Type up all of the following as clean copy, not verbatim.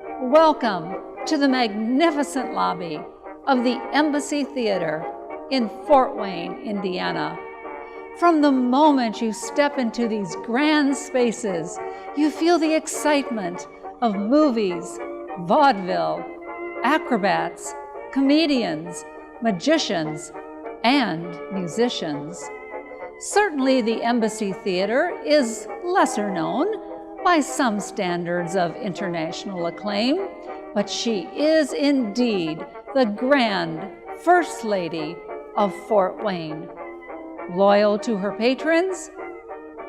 Welcome to the magnificent lobby of the Embassy Theater in Fort Wayne, Indiana. From the moment you step into these grand spaces, you feel the excitement of movies, vaudeville, acrobats, comedians, magicians, and musicians. Certainly the Embassy Theater is lesser known by some standards of international acclaim, but she is indeed the grand First Lady of Fort Wayne. Loyal to her patrons,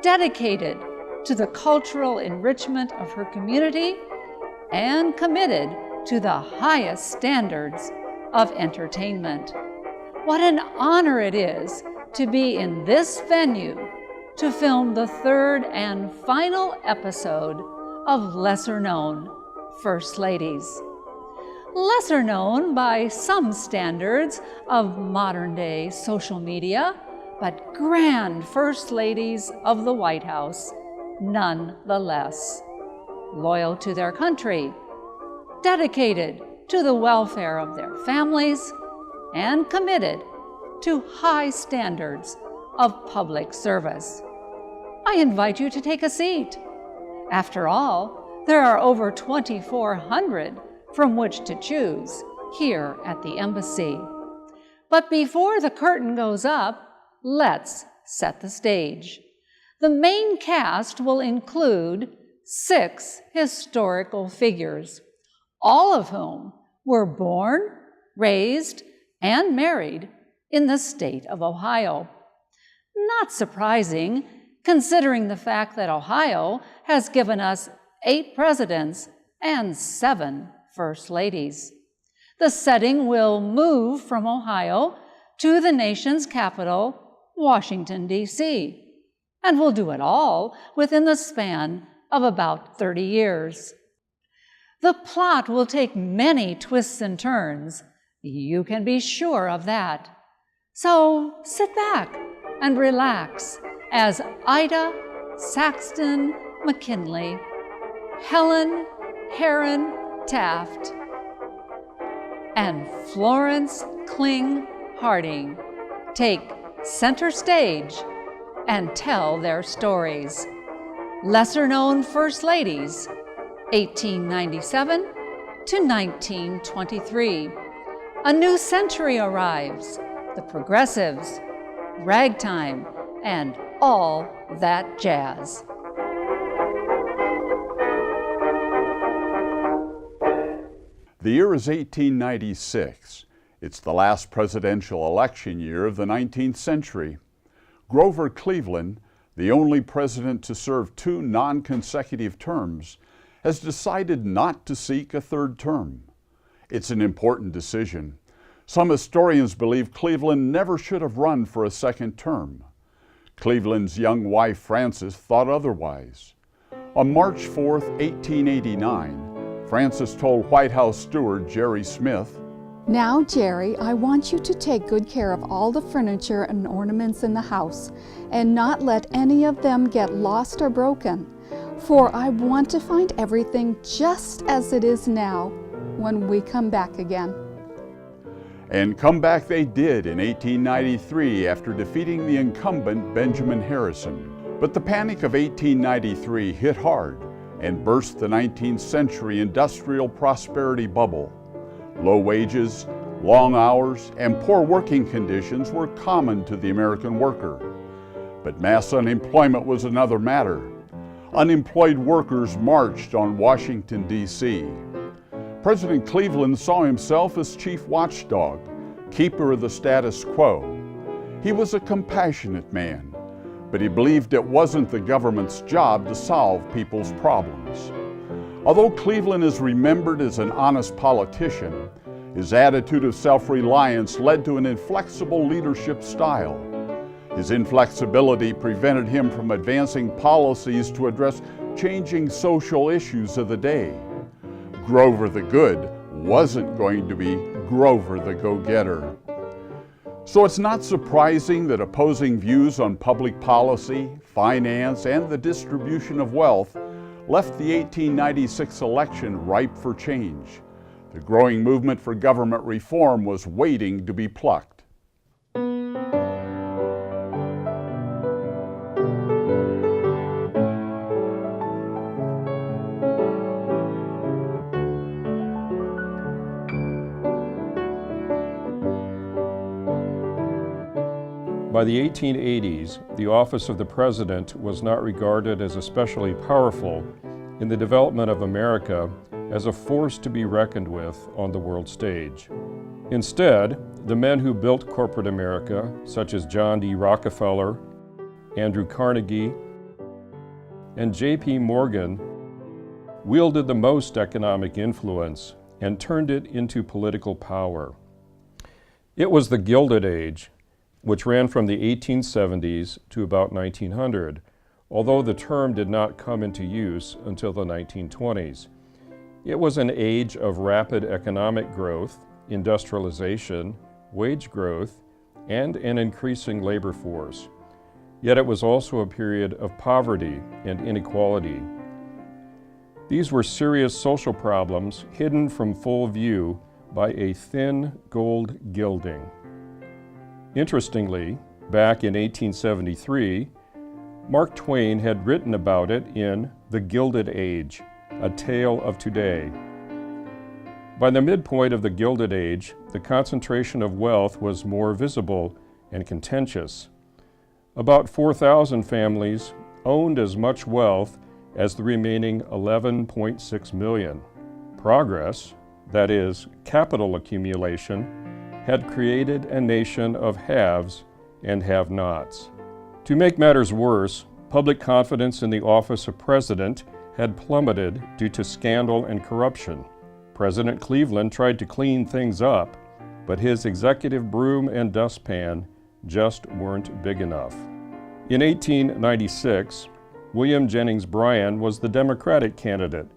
dedicated to the cultural enrichment of her community, and committed to the highest standards of entertainment. What an honor it is to be in this venue to film the third and final episode of Lesser Known First Ladies. Lesser known by some standards of modern-day social media, but grand First Ladies of the White House nonetheless. Loyal to their country, dedicated to the welfare of their families, and committed to high standards of public service. I invite you to take a seat. After all, there are over 2,400 from which to choose here at the Embassy. But before the curtain goes up, let's set the stage. The main cast will include 6 historical figures, all of whom were born, raised, and married in the state of Ohio. Not surprising, considering the fact that Ohio has given us 8 presidents and 7 first ladies. The setting will move from Ohio to the nation's capital, Washington, D.C., and we'll do it all within the span of about 30 years. The plot will take many twists and turns. You can be sure of that. So sit back and relax as Ida Saxton McKinley, Helen Herron Taft, and Florence Kling Harding take center stage and tell their stories. Lesser known First Ladies, 1897 to 1923. A new century arrives, the progressives, ragtime, and all that jazz. The year is 1896. It's the last presidential election year of the 19th century. Grover Cleveland, the only president to serve 2 non-consecutive terms, has decided not to seek a 3rd term. It's an important decision. Some historians believe Cleveland never should have run for a 2nd term. Cleveland's young wife, Frances, thought otherwise. On March 4, 1889, Frances told White House steward Jerry Smith, "Now, Jerry, I want you to take good care of all the furniture and ornaments in the house and not let any of them get lost or broken, for I want to find everything just as it is now when we come back again." And come back they did in 1893 after defeating the incumbent Benjamin Harrison. But the panic of 1893 hit hard and burst the 19th century industrial prosperity bubble. Low wages, long hours, and poor working conditions were common to the American worker. But mass unemployment was another matter. Unemployed workers marched on Washington, D.C. President Cleveland saw himself as chief watchdog, keeper of the status quo. He was a compassionate man, but he believed it wasn't the government's job to solve people's problems. Although Cleveland is remembered as an honest politician, his attitude of self-reliance led to an inflexible leadership style. His inflexibility prevented him from advancing policies to address changing social issues of the day. Grover the Good wasn't going to be Grover the Go-Getter. So it's not surprising that opposing views on public policy, finance, and the distribution of wealth left the 1896 election ripe for change. The growing movement for government reform was waiting to be plucked. By the 1880s, the office of the president was not regarded as especially powerful in the development of America as a force to be reckoned with on the world stage. Instead, the men who built corporate America, such as John D. Rockefeller, Andrew Carnegie, and J.P. Morgan, wielded the most economic influence and turned it into political power. It was the Gilded Age, which ran from the 1870s to about 1900, although the term did not come into use until the 1920s. It was an age of rapid economic growth, industrialization, wage growth, and an increasing labor force. Yet it was also a period of poverty and inequality. These were serious social problems hidden from full view by a thin gold gilding. Interestingly, back in 1873, Mark Twain had written about it in The Gilded Age, A Tale of Today. By the midpoint of the Gilded Age, the concentration of wealth was more visible and contentious. About 4,000 families owned as much wealth as the remaining 11.6 million. Progress, that is, capital accumulation, had created a nation of haves and have-nots. To make matters worse, public confidence in the office of president had plummeted due to scandal and corruption. President Cleveland tried to clean things up, but his executive broom and dustpan just weren't big enough. In 1896, William Jennings Bryan was the Democratic candidate,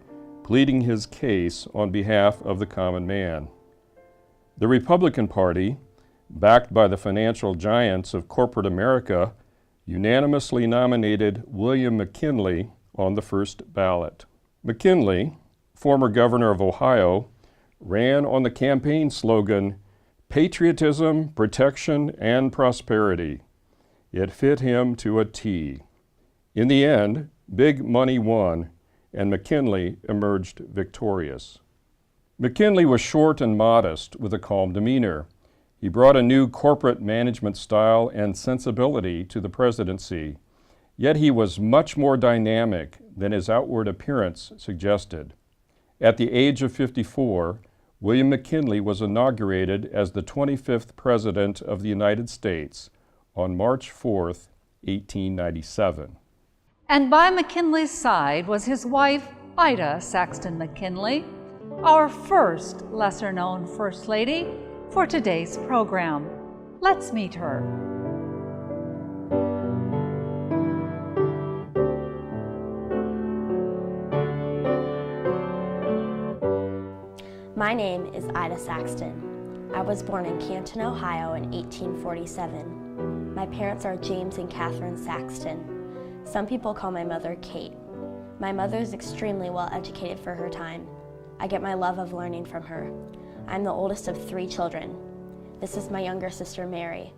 pleading his case on behalf of the common man. The Republican Party, backed by the financial giants of corporate America, unanimously nominated William McKinley on the first ballot. McKinley, former governor of Ohio, ran on the campaign slogan, "Patriotism, Protection, and Prosperity." It fit him to a T. In the end, big money won, and McKinley emerged victorious. McKinley was short and modest with a calm demeanor. He brought a new corporate management style and sensibility to the presidency, yet he was much more dynamic than his outward appearance suggested. At the age of 54, William McKinley was inaugurated as the 25th President of the United States on March 4th, 1897. And by McKinley's side was his wife, Ida Saxton McKinley, our first lesser-known First Lady for today's program. Let's meet her. My name is Ida Saxton. I was born in Canton, Ohio in 1847. My parents are James and Catherine Saxton. Some people call my mother Kate. My mother is extremely well educated for her time. I get my love of learning from her. I'm the oldest of 3 children. This is my younger sister Mary,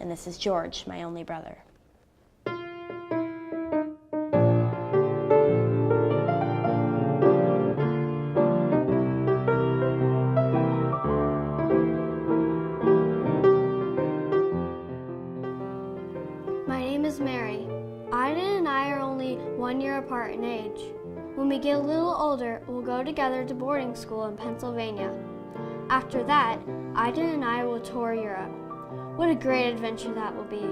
and this is George, my only brother. My name is Mary. Ida and I are only 1 year apart in age. When we get a little older, we'll go together to boarding school in Pennsylvania. After that, Ida and I will tour Europe. What a great adventure that will be.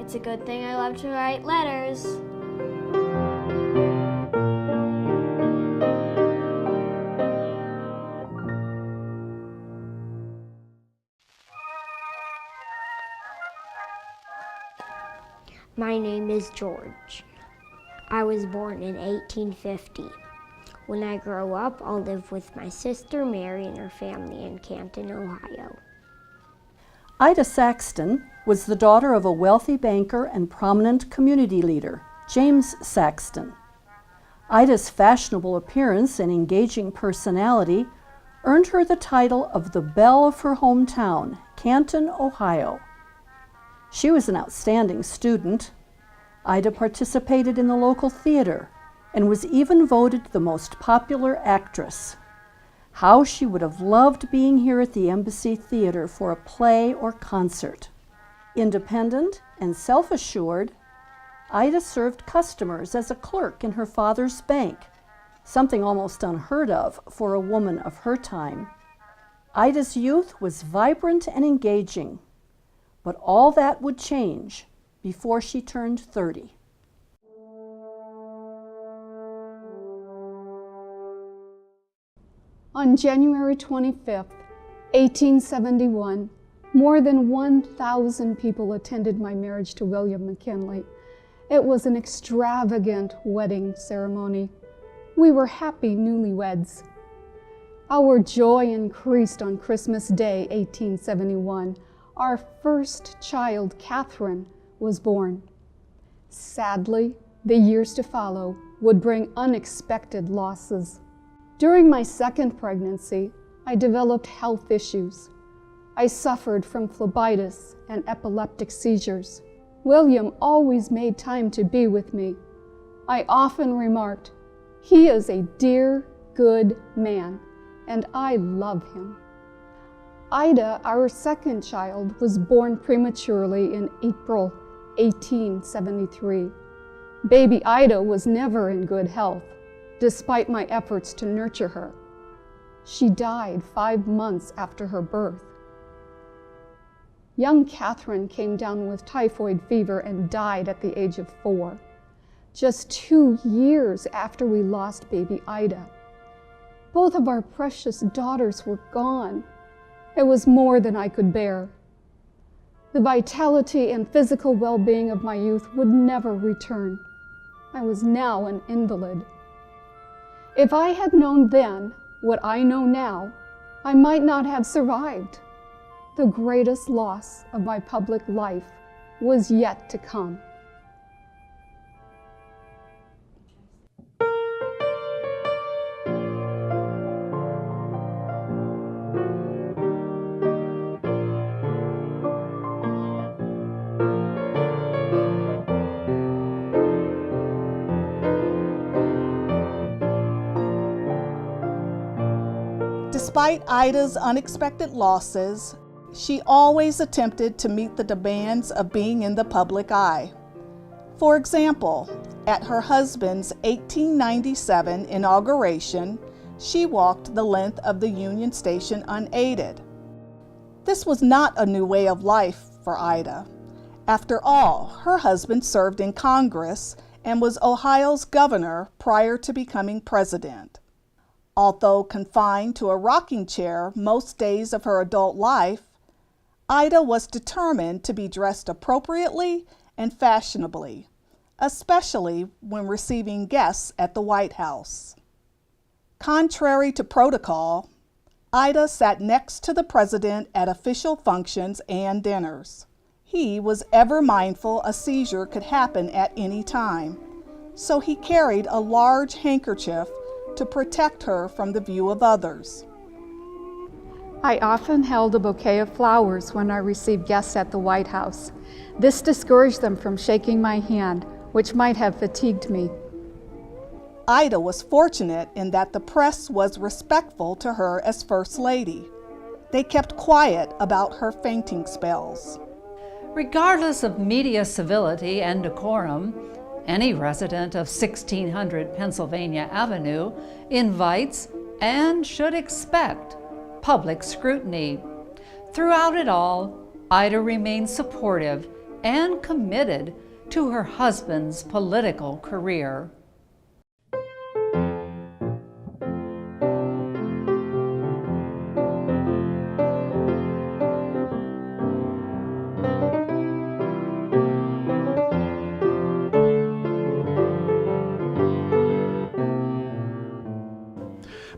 It's a good thing I love to write letters. My name is George. I was born in 1850. When I grow up, I'll live with my sister Mary and her family in Canton, Ohio. Ida Saxton was the daughter of a wealthy banker and prominent community leader, James Saxton. Ida's fashionable appearance and engaging personality earned her the title of the Belle of her hometown, Canton, Ohio. She was an outstanding student. Ida participated in the local theater and was even voted the most popular actress. How she would have loved being here at the Embassy Theater for a play or concert. Independent and self-assured, Ida served customers as a clerk in her father's bank, something almost unheard of for a woman of her time. Ida's youth was vibrant and engaging, but all that would change before she turned 30. On January 25th, 1871, more than 1,000 people attended my marriage to William McKinley. It was an extravagant wedding ceremony. We were happy newlyweds. Our joy increased on Christmas Day, 1871. Our first child, Catherine, was born. Sadly, the years to follow would bring unexpected losses. During my second pregnancy, I developed health issues. I suffered from phlebitis and epileptic seizures. William always made time to be with me. I often remarked, "He is a dear, good man, and I love him." Ida, our second child, was born prematurely in April 1873. Baby Ida was never in good health, despite my efforts to nurture her. She died 5 months after her birth. Young Catherine came down with typhoid fever and died at the age of 4, just 2 years after we lost baby Ida. Both of our precious daughters were gone. It was more than I could bear. The vitality and physical well-being of my youth would never return. I was now an invalid. If I had known then what I know now, I might not have survived. The greatest loss of my public life was yet to come. Despite Ida's unexpected losses, she always attempted to meet the demands of being in the public eye. For example, at her husband's 1897 inauguration, she walked the length of the Union Station unaided. This was not a new way of life for Ida. After all, her husband served in Congress and was Ohio's governor prior to becoming president. Although confined to a rocking chair most days of her adult life, Ida was determined to be dressed appropriately and fashionably, especially when receiving guests at the White House. Contrary to protocol, Ida sat next to the president at official functions and dinners. He was ever mindful a seizure could happen at any time, so he carried a large handkerchief to protect her from the view of others. I often held a bouquet of flowers when I received guests at the White House. This discouraged them from shaking my hand, which might have fatigued me. Ida was fortunate in that the press was respectful to her as First Lady. They kept quiet about her fainting spells. Regardless of media civility and decorum, any resident of 1600 Pennsylvania Avenue invites and should expect public scrutiny. Throughout it all, Ida remained supportive and committed to her husband's political career.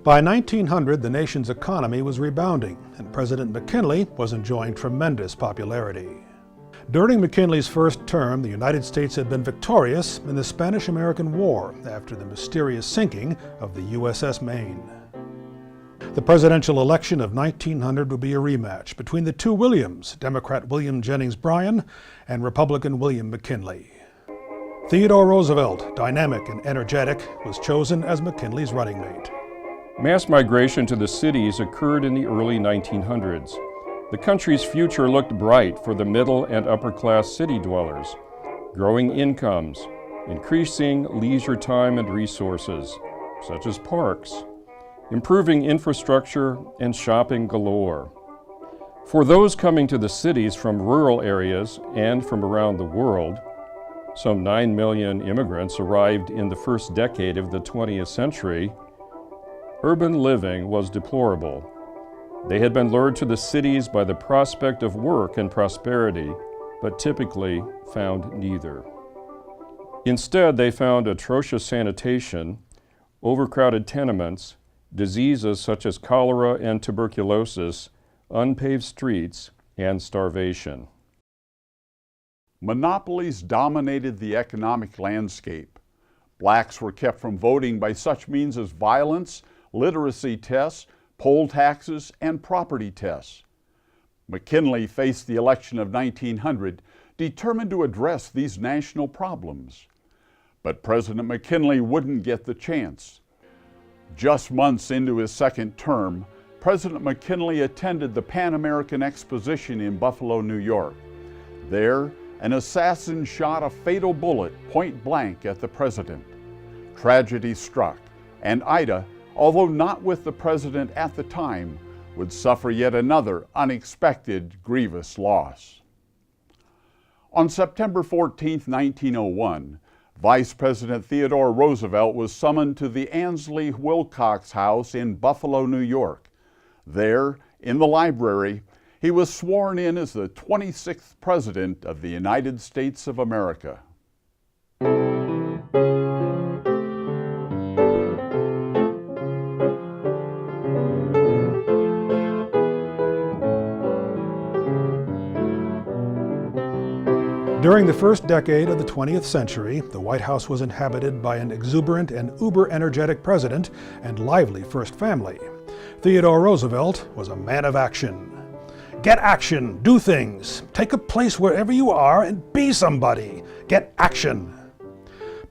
By 1900, the nation's economy was rebounding, and President McKinley was enjoying tremendous popularity. During McKinley's first term, the United States had been victorious in the Spanish-American War after the mysterious sinking of the USS Maine. The presidential election of 1900 would be a rematch between the two Williams, Democrat William Jennings Bryan and Republican William McKinley. Theodore Roosevelt, dynamic and energetic, was chosen as McKinley's running mate. Mass migration to the cities occurred in the early 1900s. The country's future looked bright for the middle and upper-class city dwellers. Growing incomes, increasing leisure time and resources, such as parks, improving infrastructure, and shopping galore. For those coming to the cities from rural areas and from around the world, some 9 million immigrants arrived in the first decade of the 20th century, urban living was deplorable. They had been lured to the cities by the prospect of work and prosperity, but typically found neither. Instead, they found atrocious sanitation, overcrowded tenements, diseases such as cholera and tuberculosis, unpaved streets, and starvation. Monopolies dominated the economic landscape. Blacks were kept from voting by such means as violence, literacy tests, poll taxes, and property tests. McKinley faced the election of 1900 determined to address these national problems. But President McKinley wouldn't get the chance. Just months into his second term, President McKinley attended the Pan American Exposition in Buffalo, New York. There, an assassin shot a fatal bullet point blank at the president. Tragedy struck, and Ida, although not with the president at the time, would suffer yet another unexpected, grievous loss. On September 14, 1901, Vice President Theodore Roosevelt was summoned to the Ansley Wilcox House in Buffalo, New York. There, in the library, he was sworn in as the 26th President of the United States of America. During the first decade of the 20th century, the White House was inhabited by an exuberant and uber-energetic president and lively first family. Theodore Roosevelt was a man of action. Get action, do things, take a place wherever you are and be somebody. Get action.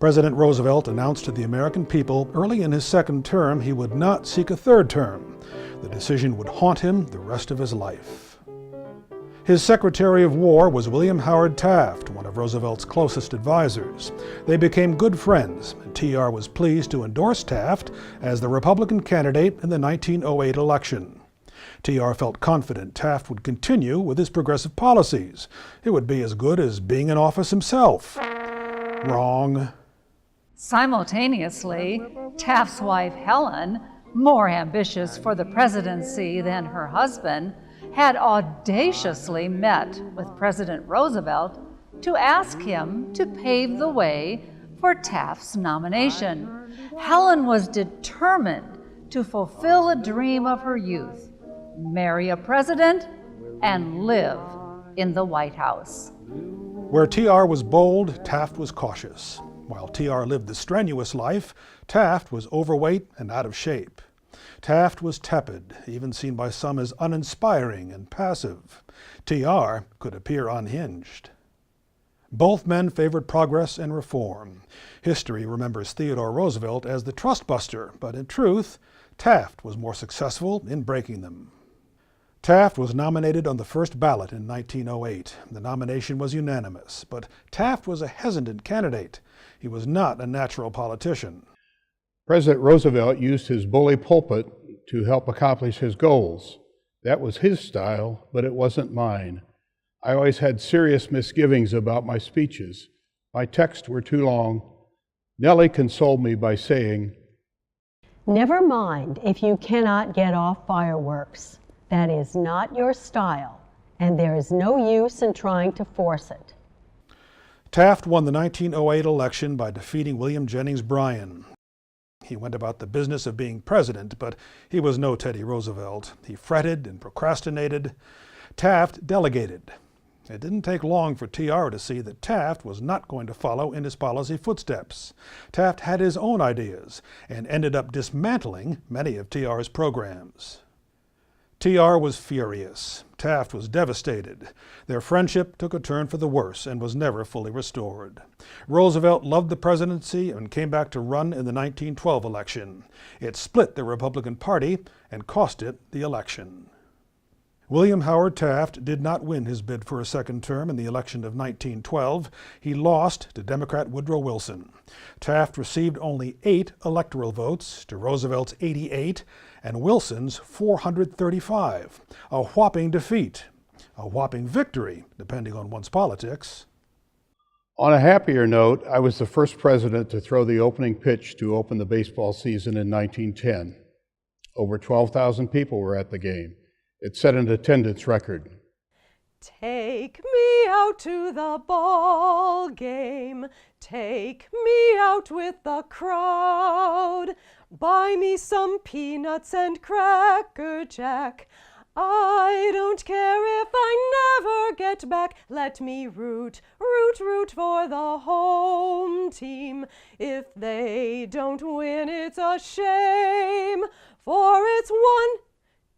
President Roosevelt announced to the American people early in his second term he would not seek a third term. The decision would haunt him the rest of his life. His Secretary of War was William Howard Taft, one of Roosevelt's closest advisors. They became good friends, and TR was pleased to endorse Taft as the Republican candidate in the 1908 election. TR felt confident Taft would continue with his progressive policies. It would be as good as being in office himself. Wrong. Simultaneously, Taft's wife, Helen, more ambitious for the presidency than her husband, had audaciously met with President Roosevelt to ask him to pave the way for Taft's nomination. Helen was determined to fulfill a dream of her youth, marry a president and live in the White House. Where TR was bold, Taft was cautious. While TR lived the strenuous life, Taft was overweight and out of shape. Taft was tepid, even seen by some as uninspiring and passive. TR could appear unhinged. Both men favored progress and reform. History remembers Theodore Roosevelt as the trustbuster, but in truth, Taft was more successful in breaking them. Taft was nominated on the first ballot in 1908. The nomination was unanimous, but Taft was a hesitant candidate. He was not a natural politician. President Roosevelt used his bully pulpit to help accomplish his goals. That was his style, but it wasn't mine. I always had serious misgivings about my speeches. My texts were too long. Nellie consoled me by saying, "Never mind if you cannot get off fireworks. That is not your style, and there is no use in trying to force it." Taft won the 1908 election by defeating William Jennings Bryan. He went about the business of being president, but he was no Teddy Roosevelt. He fretted and procrastinated. Taft delegated. It didn't take long for TR to see that Taft was not going to follow in his policy footsteps. Taft had his own ideas and ended up dismantling many of TR's programs. TR was furious. Taft was devastated. Their friendship took a turn for the worse and was never fully restored. Roosevelt loved the presidency and came back to run in the 1912 election. It split the Republican Party and cost it the election. William Howard Taft did not win his bid for a second term in the election of 1912. He lost to Democrat Woodrow Wilson. Taft received only 8 electoral votes to Roosevelt's 88 and Wilson's 435. A whopping defeat. A whopping victory, depending on one's politics. On a happier note, I was the first president to throw the opening pitch to open the baseball season in 1910. Over 12,000 people were at the game. It set an attendance record. Take me out to the ball game. Take me out with the crowd. Buy me some peanuts and Cracker Jack. I don't care if I never get back. Let me root, root, root for the home team. If they don't win, it's a shame. For it's 1,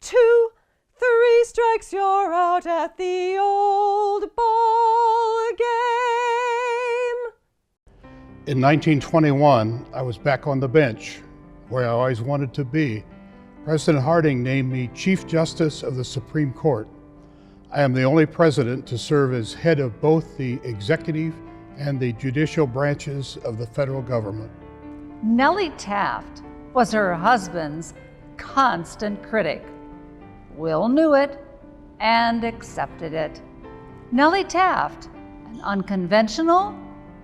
2, 3 strikes, you're out at the old ball game. In 1921, I was back on the bench, where I always wanted to be. President Harding named me Chief Justice of the Supreme Court. I am the only president to serve as head of both the executive and the judicial branches of the federal government. Nellie Taft was her husband's constant critic. Will knew it and accepted it. Nellie Taft, an unconventional,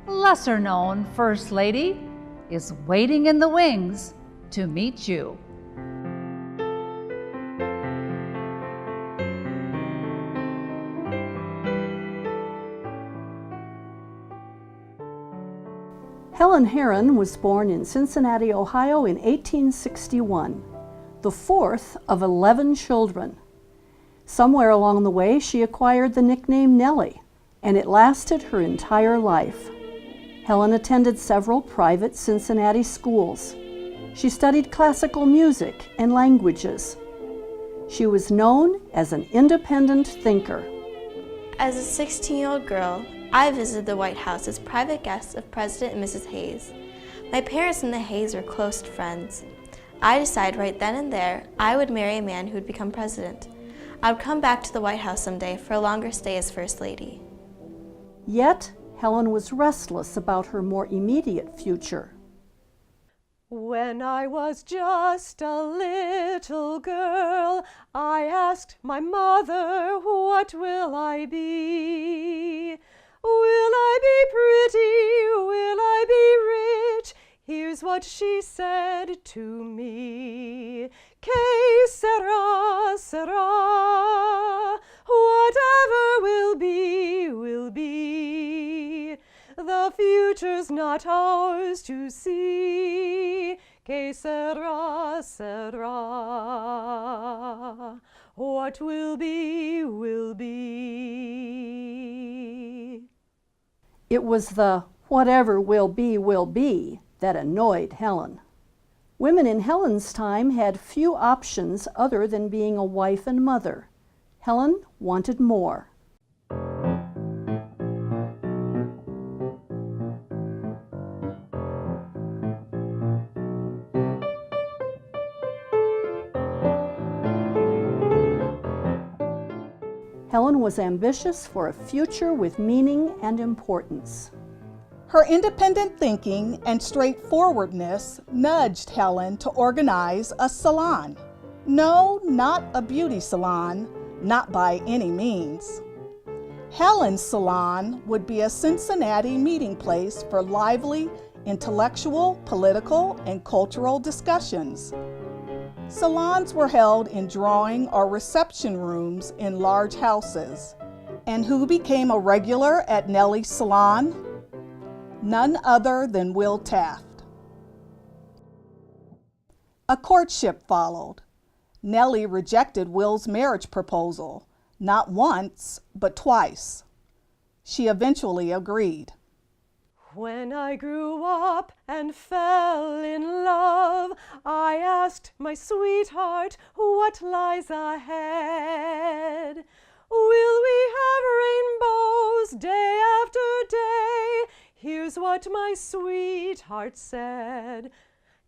lesser-known First Lady, is waiting in the wings to meet you. Helen Herron was born in Cincinnati, Ohio in 1861. The 4th of 11 children. Somewhere along the way, she acquired the nickname Nellie, and it lasted her entire life. Helen attended several private Cincinnati schools. She studied classical music and languages. She was known as an independent thinker. As a 16-year-old girl, I visited the White House as private guest of President and Mrs. Hayes. My parents and the Hayes were close friends. I decided right then and there I would marry a man who would become president. I would come back to the White House someday for a longer stay as First Lady. Yet, Helen was restless about her more immediate future. When I was just a little girl, I asked my mother, what will I be? Will I be pretty? Will I be rich? Here's what she said to me. Que sera, sera. Whatever will be, will be. The future's not ours to see. Que sera, sera. What will be, will be. It was the whatever will be that annoyed Helen. Women in Helen's time had few options other than being a wife and mother. Helen wanted more. Helen was ambitious for a future with meaning and importance. Her independent thinking and straightforwardness nudged Helen to organize a salon. No, not a beauty salon, not by any means. Helen's salon would be a Cincinnati meeting place for lively, intellectual, political, and cultural discussions. Salons were held in drawing or reception rooms in large houses. And who became a regular at Nellie's salon? None other than Will Taft. A courtship followed. Nellie rejected Will's marriage proposal, not once, but twice. She eventually agreed. When I grew up and fell in love, I asked my sweetheart what lies ahead. Will we have rainbows day after day? Here's what my sweetheart said.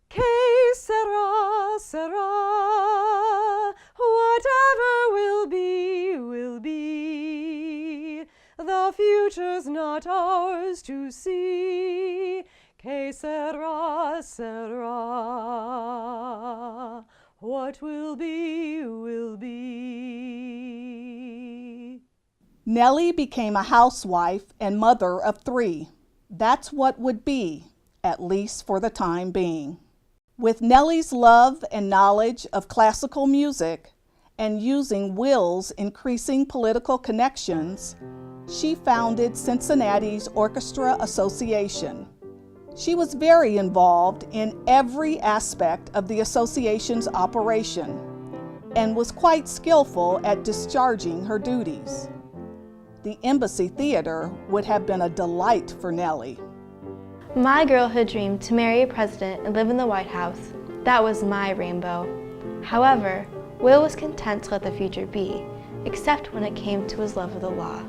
Que sera, sera, whatever will be, will be. The future's not ours to see. Que sera, sera, what will be, will be. Nellie became a housewife and mother of 3. That's what would be, at least for the time being. With Nellie's love and knowledge of classical music and using Will's increasing political connections, she founded Cincinnati's Orchestra Association. She was very involved in every aspect of the association's operation and was quite skillful at discharging her duties. The Embassy Theater would have been a delight for Nellie. My girlhood dream to marry a president and live in the White House, that was my rainbow. However, Will was content to let the future be, except when it came to his love of the law.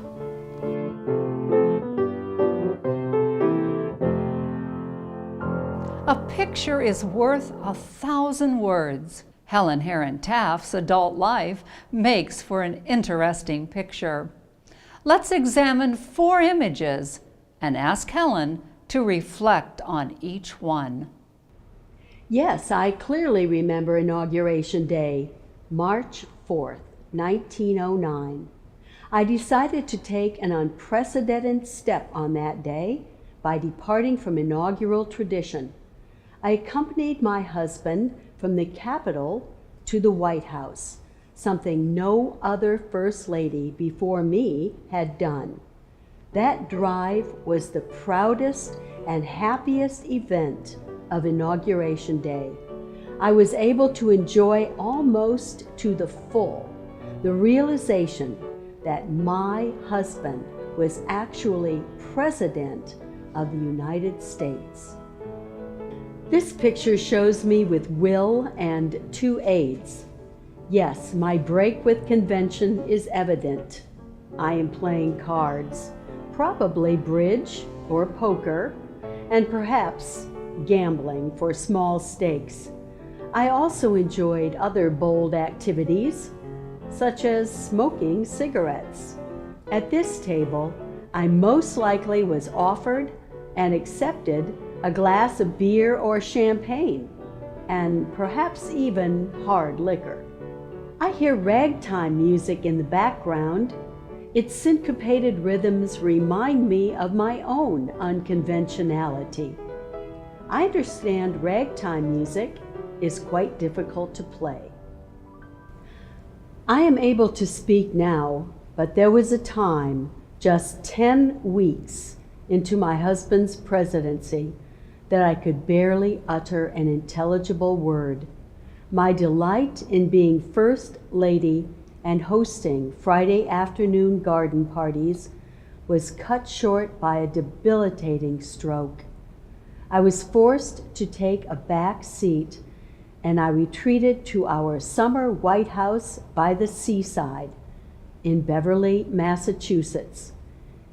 A picture is worth 1,000 words. Helen Herron Taft's adult life makes for an interesting picture. Let's examine 4 images and ask Helen to reflect on each one. Yes, I clearly remember Inauguration Day, March 4th, 1909. I decided to take an unprecedented step on that day by departing from inaugural tradition. I accompanied my husband from the Capitol to the White House, something no other First Lady before me had done. That drive was the proudest and happiest event of Inauguration Day. I was able to enjoy almost to the full the realization that my husband was actually President of the United States. This picture shows me with Will and 2 aides. Yes, my break with convention is evident. I am playing cards, probably bridge or poker, and perhaps gambling for small stakes. I also enjoyed other bold activities, such as smoking cigarettes. At this table, I most likely was offered and accepted a glass of beer or champagne, and perhaps even hard liquor. I hear ragtime music in the background. Its syncopated rhythms remind me of my own unconventionality. I understand ragtime music is quite difficult to play. I am able to speak now, but there was a time, just 10 weeks into my husband's presidency, that I could barely utter an intelligible word. My delight in being First Lady and hosting Friday afternoon garden parties was cut short by a debilitating stroke. I was forced to take a back seat, and I retreated to our summer White House by the seaside in Beverly, Massachusetts.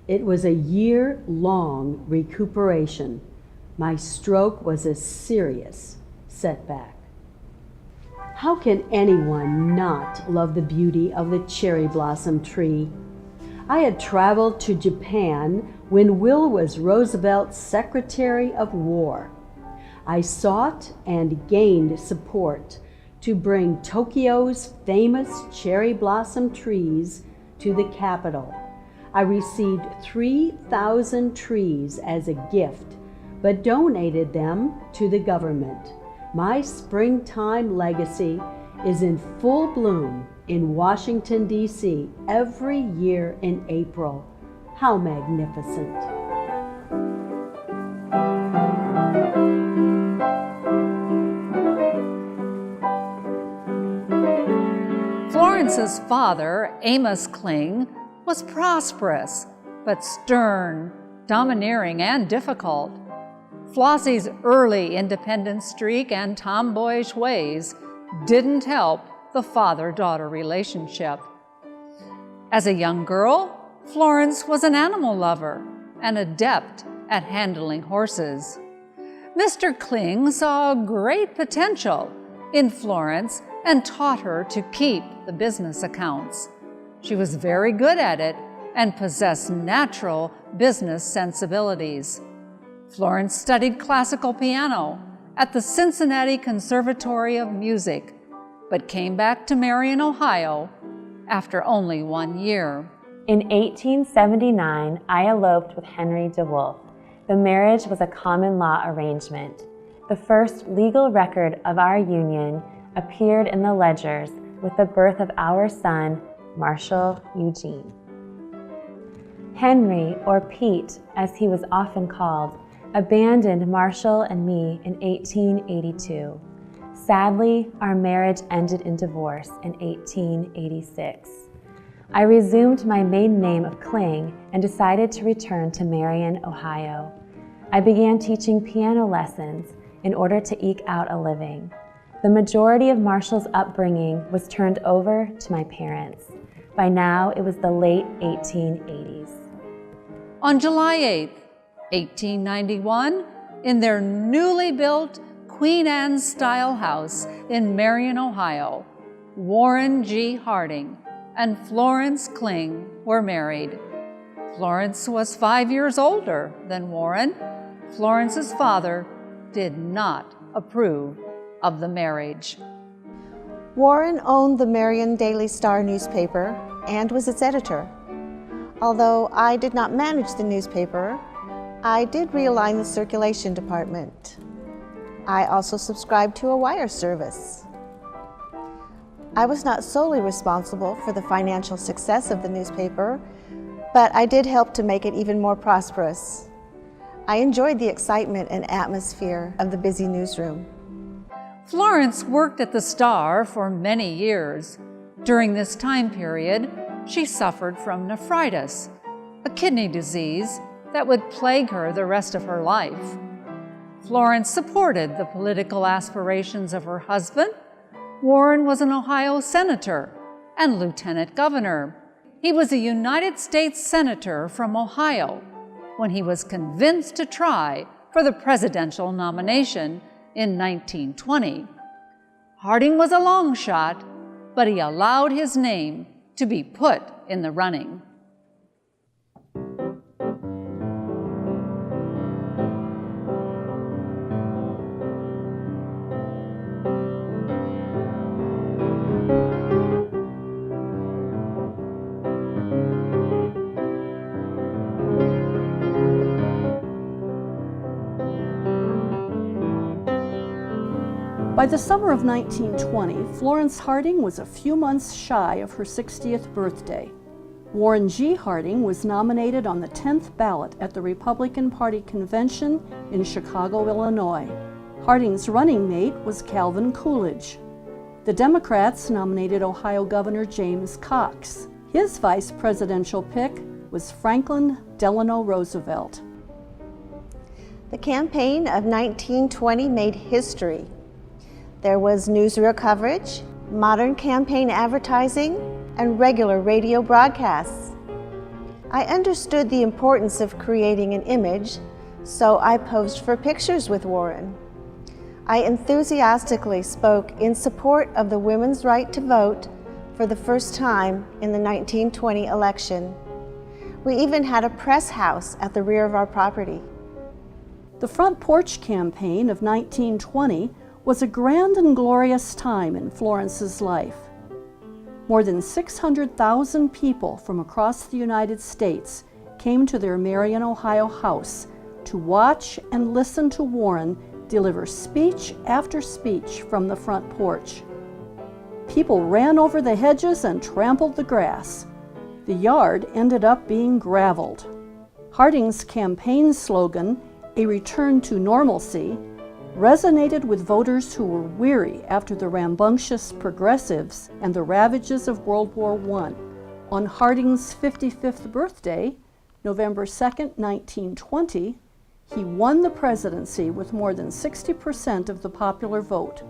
It was a year-long recuperation. My stroke was a serious setback. How can anyone not love the beauty of the cherry blossom tree? I had traveled to Japan when Will was Roosevelt's Secretary of War. I sought and gained support to bring Tokyo's famous cherry blossom trees to the capital. I received 3,000 trees as a gift, but donated them to the government. My springtime legacy is in full bloom in Washington, D.C. every year in April. How magnificent! Florence's father, Amos Kling, was prosperous, but stern, domineering, and difficult. Flossie's early independent streak and tomboyish ways didn't help the father-daughter relationship. As a young girl, Florence was an animal lover, an adept at handling horses. Mr. Kling saw great potential in Florence and taught her to keep the business accounts. She was very good at it and possessed natural business sensibilities. Florence studied classical piano at the Cincinnati Conservatory of Music, but came back to Marion, Ohio after only 1 year. In 1879, I eloped with Henry DeWolf. The marriage was a common law arrangement. The first legal record of our union appeared in the ledgers with the birth of our son, Marshall Eugene. Henry, or Pete, as he was often called, abandoned Marshall and me in 1882. Sadly, our marriage ended in divorce in 1886. I resumed my maiden name of Kling and decided to return to Marion, Ohio. I began teaching piano lessons in order to eke out a living. The majority of Marshall's upbringing was turned over to my parents. By now, it was the late 1880s. On July 8, 1891, in their newly built Queen Anne-style house in Marion, Ohio, Warren G. Harding and Florence Kling were married. Florence was 5 years older than Warren. Florence's father did not approve of the marriage. Warren owned the Marion Daily Star newspaper and was its editor. Although I did not manage the newspaper, I did realign the circulation department. I also subscribed to a wire service. I was not solely responsible for the financial success of the newspaper, but I did help to make it even more prosperous. I enjoyed the excitement and atmosphere of the busy newsroom. Florence worked at the Star for many years. During this time period, she suffered from nephritis, a kidney disease that would plague her the rest of her life. Florence supported the political aspirations of her husband. Warren was an Ohio senator and lieutenant governor. He was a United States senator from Ohio when he was convinced to try for the presidential nomination in 1920. Harding was a long shot, but he allowed his name to be put in the running. By the summer of 1920, Florence Harding was a few months shy of her 60th birthday. Warren G. Harding was nominated on the 10th ballot at the Republican Party convention in Chicago, Illinois. Harding's running mate was Calvin Coolidge. The Democrats nominated Ohio Governor James Cox. His vice presidential pick was Franklin Delano Roosevelt. The campaign of 1920 made history. There was newsreel coverage, modern campaign advertising, and regular radio broadcasts. I understood the importance of creating an image, so I posed for pictures with Warren. I enthusiastically spoke in support of the women's right to vote for the first time in the 1920 election. We even had a press house at the rear of our property. The Front Porch Campaign of 1920 was a grand and glorious time in Florence's life. More than 600,000 people from across the United States came to their Marion, Ohio house to watch and listen to Warren deliver speech after speech from the front porch. People ran over the hedges and trampled the grass. The yard ended up being graveled. Harding's campaign slogan, "A return to normalcy," resonated with voters who were weary after the rambunctious progressives and the ravages of World War I. On Harding's 55th birthday, November 2, 1920, he won the presidency with more than 60% of the popular vote.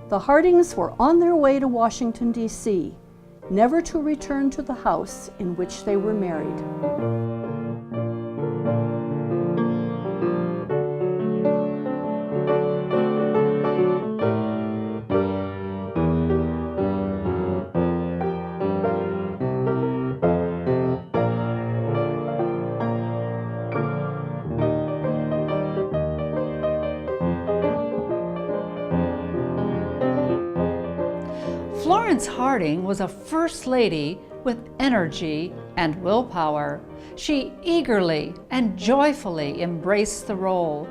The Hardings were on their way to Washington, D.C., never to return to the house in which they were married. Florence Harding was a First Lady with energy and willpower. She eagerly and joyfully embraced the role.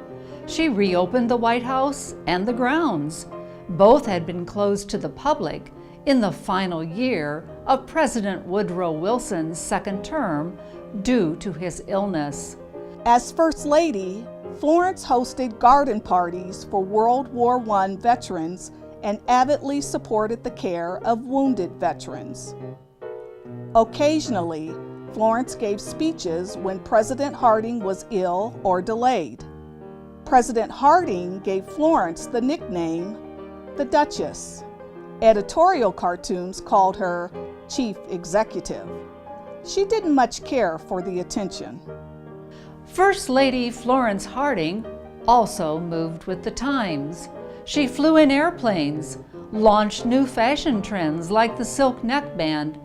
She reopened the White House and the grounds. Both had been closed to the public in the final year of President Woodrow Wilson's second term due to his illness. As First Lady, Florence hosted garden parties for World War I veterans and avidly supported the care of wounded veterans. Occasionally, Florence gave speeches when President Harding was ill or delayed. President Harding gave Florence the nickname the Duchess. Editorial cartoons called her Chief Executive. She didn't much care for the attention. First Lady Florence Harding also moved with the times. She flew in airplanes, launched new fashion trends like the silk neckband,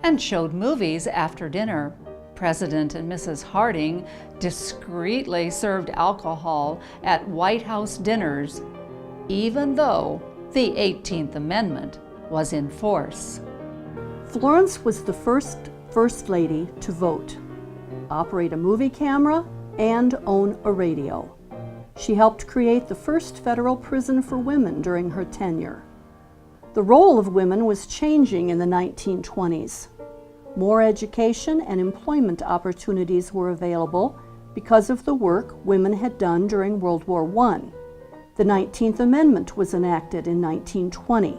and showed movies after dinner. President and Mrs. Harding discreetly served alcohol at White House dinners, even though the 18th Amendment was in force. Florence was the first First Lady to vote, operate a movie camera, and own a radio. She helped create the first federal prison for women during her tenure. The role of women was changing in the 1920s. More education and employment opportunities were available because of the work women had done during World War I. The 19th Amendment was enacted in 1920.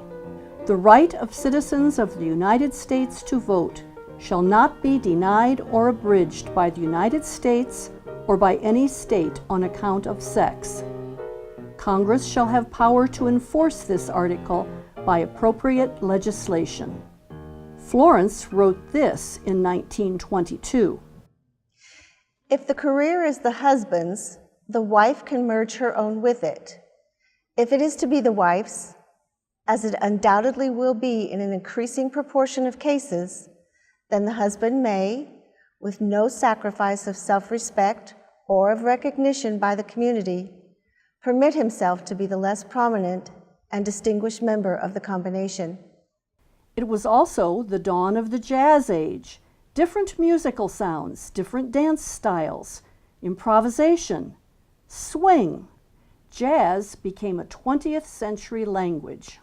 The right of citizens of the United States to vote shall not be denied or abridged by the United States or by any state on account of sex. Congress shall have power to enforce this article by appropriate legislation. Florence wrote this in 1922. If the career is the husband's, the wife can merge her own with it. If it is to be the wife's, as it undoubtedly will be in an increasing proportion of cases, then the husband may, with no sacrifice of self-respect or of recognition by the community, permit himself to be the less prominent and distinguished member of the combination. It was also the dawn of the jazz age. Different musical sounds, different dance styles, improvisation, swing. Jazz became a 20th century language.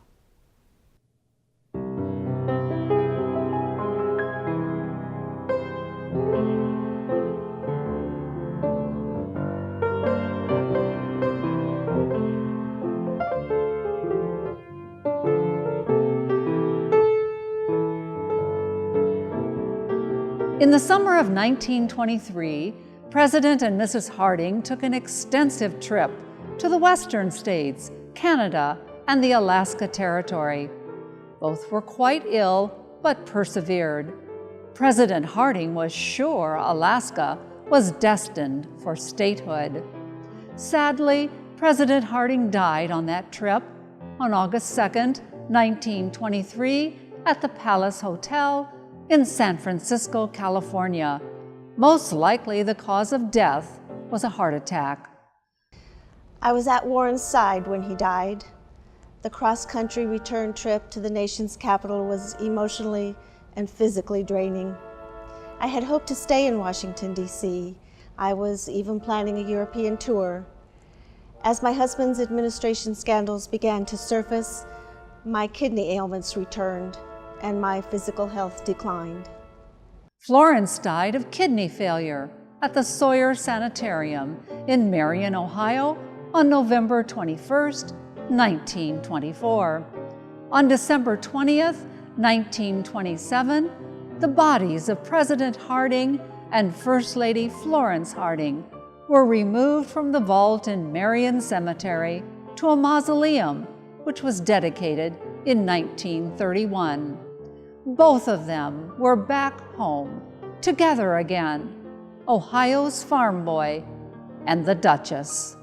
In the summer of 1923, President and Mrs. Harding took an extensive trip to the Western states, Canada, and the Alaska Territory. Both were quite ill, but persevered. President Harding was sure Alaska was destined for statehood. Sadly, President Harding died on that trip on August 2, 1923, at the Palace Hotel in San Francisco, California. Most likely the cause of death was a heart attack. I was at Warren's side when he died. The cross-country return trip to the nation's capital was emotionally and physically draining. I had hoped to stay in Washington, D.C. I was even planning a European tour. As my husband's administration scandals began to surface, my kidney ailments returned and my physical health declined. Florence died of kidney failure at the Sawyer Sanitarium in Marion, Ohio on November 21, 1924. On December 20, 1927, the bodies of President Harding and First Lady Florence Harding were removed from the vault in Marion Cemetery to a mausoleum, which was dedicated in 1931. Both of them were back home, together again, Ohio's farm boy and the Duchess.